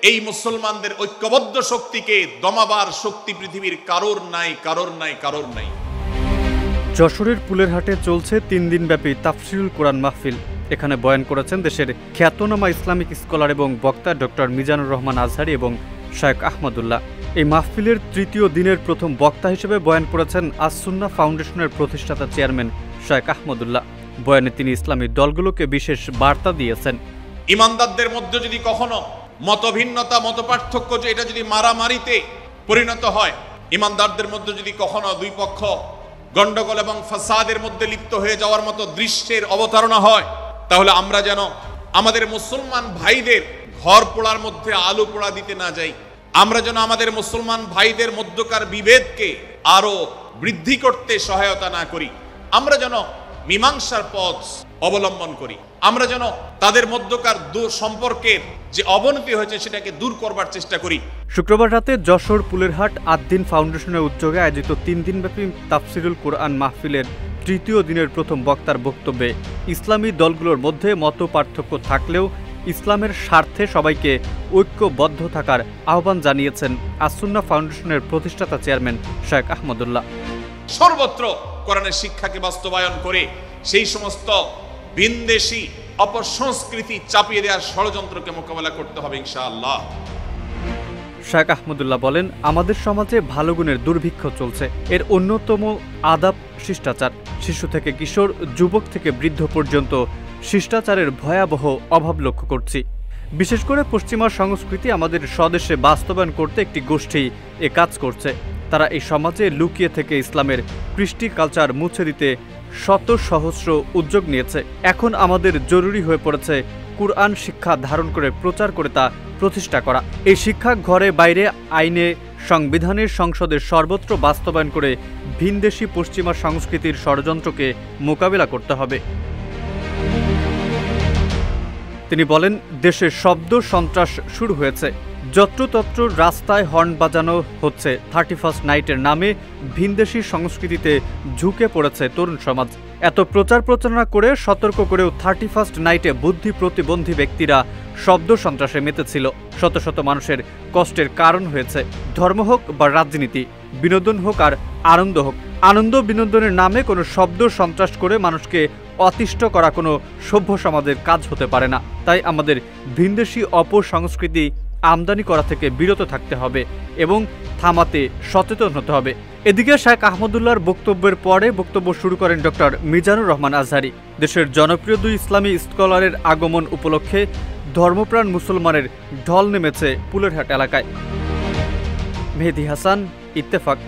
এই মুসলমানদের ঐক্যবদ্ধ শক্তিকে দমাবার শক্তি পৃথিবীর কারোর নাই। যশোরের পুলেরহাটে চলছে 3 দিনব্যাপী তাফসিরুল কোরআন মাহফিল। এখানে বয়ান করেছেন দেশের খ্যাতনামা ইসলামিক স্কলার এবং বক্তা ডক্টর মিজানুর রহমান আজহারি এবং শায়েখ আহমদুল্লাহ। এই মাহফিলের 3য় দিনের প্রথম বক্তা হিসেবে বয়ান করেছেন আস-সুন্নাহ ফাউন্ডেশনের প্রতিষ্ঠাতা চেয়ারম্যান শায়েখ আহমদুল্লাহ। বয়ানে তিনি ইসলামী দলগুলোকে বিশেষ বার্তা দিয়েছেন। ইমানদারদের মধ্যে যদি কখনো মতভিন্নতা, মতপার্থক্য, যে এটা যদি মারামারিতে পরিণত হয়, ইমানদারদের মধ্যে যদি কখনো দুই পক্ষ গন্ডগোল এবং ফাসাদের মধ্যে লিপ্ত হয়ে যাওয়ার মতো দৃশ্যের অবতারণা হয়, তাহলে আমরা যেন আমাদের মুসলমান ভাইদের ঘর পোড়ার মধ্যে আলু পোড়া দিতে না যাই। আমরা যেন আমাদের মুসলমান ভাইদের মধ্যকার বিভেদকে আরো বৃদ্ধি করতে সহায়তা না করি। আমরা যেন মীমাংসার পথ অবলম্বন করি। আমরা যেন তাদের মধ্যকার সম্পর্কের যে অবনতি হয়েছে সেটাকে দূর করবার চেষ্টা করি। শুক্রবার রাতে যশোর পুলেরহাট আদ-দ্বীন ফাউন্ডেশনের উদ্যোগে আয়োজিত 3 দিনব্যাপী তাফসিরুল কোরআন মাহফিলের 3য় দিনের প্রথম বক্তার বক্তব্যে ইসলামী দলগুলোর মধ্যে মত পার্থক্য থাকলেও ইসলামের স্বার্থে সবাইকে ঐক্যবদ্ধ থাকার আহ্বান জানিয়েছেন আস-সুন্নাহ ফাউন্ডেশনের প্রতিষ্ঠাতা চেয়ারম্যান শায়েখ আহমদুল্লাহ। সর্বত্র কোরআনের শিক্ষাকে বাস্তবায়ন করে সেই সমস্ত বিনদেশী অপসংস্কৃতি চাপিয়ে দেওয়ার ষড়যন্ত্রকে মোকাবেলা করতে হবে ইনশাআল্লাহ। শায়েখ আহমদুল্লাহ বলেন, আমাদের সমাজে ভালো গুণের দুর্ভিক্ষ চলছে। এর অন্যতম আদাব শিষ্টাচার। শিশু থেকে কিশোর, যুবক থেকে বৃদ্ধ পর্যন্ত শিষ্টাচারের ভয়াবহ অভাব লক্ষ্য করছি। বিশেষ করে পশ্চিমা সংস্কৃতি আমাদের স্বদেশে বাস্তবায়ন করতে একটি গোষ্ঠী এ কাজ করছে। তারা এই সমাজে লুকিয়ে থেকে ইসলামের কৃষ্টি কালচার মুছে দিতে শত সহস্র উদ্যোগ নিয়েছে। এখন আমাদের জরুরি হয়ে পড়েছে কুরআন শিক্ষা ধারণ করে প্রচার করে তা প্রতিষ্ঠা করা। এই শিক্ষা ঘরে বাইরে, আইনে, সংবিধানের, সংসদের সর্বত্র বাস্তবায়ন করে ভিনদেশী পশ্চিমা সংস্কৃতির ষড়যন্ত্রকে মোকাবিলা করতে হবে। তিনি বলেন, দেশে শব্দ সন্ত্রাস শুরু হয়েছে। যত্রতত্র রাস্তায় হর্ন বাজানো হচ্ছে। 31st নাইটের নামে ভিনদেশী সংস্কৃতিতে ঝুঁকে পড়েছে তরুণ সমাজ। এত প্রচার প্রচারণা করে সতর্ক করেও 31st নাইটে বুদ্ধি প্রতিবন্ধী ব্যক্তিরা শব্দ সন্ত্রাসে মেতেছিল। শত শত মানুষের কষ্টের কারণ হয়েছে। ধর্ম হোক বা রাজনীতি, বিনোদন হোক আর আনন্দ হোক, আনন্দ বিনোদনের নামে কোনো শব্দ সন্ত্রাস করে মানুষকে অতিষ্ঠ করা কোনো সভ্য সমাজের কাজ হতে পারে না। তাই আমাদের ভিনদেশী অপসংস্কৃতি আমদানি করা থেকে বিরত থাকতে হবে এবং থামাতে সচেতন হতে হবে। এদিকে শায়েখ আহমদুল্লাহর বক্তব্যের পরে বক্তব্য শুরু করেন ডক্টর মিজানুর রহমান আজহারি। দেশের জনপ্রিয় 2 ইসলামী স্কলারের আগমন উপলক্ষে ধর্মপ্রাণ মুসলমানের ঢল নেমেছে পুলেরহাট এলাকায়। মেহেদী হাসান, ইত্তেফাক।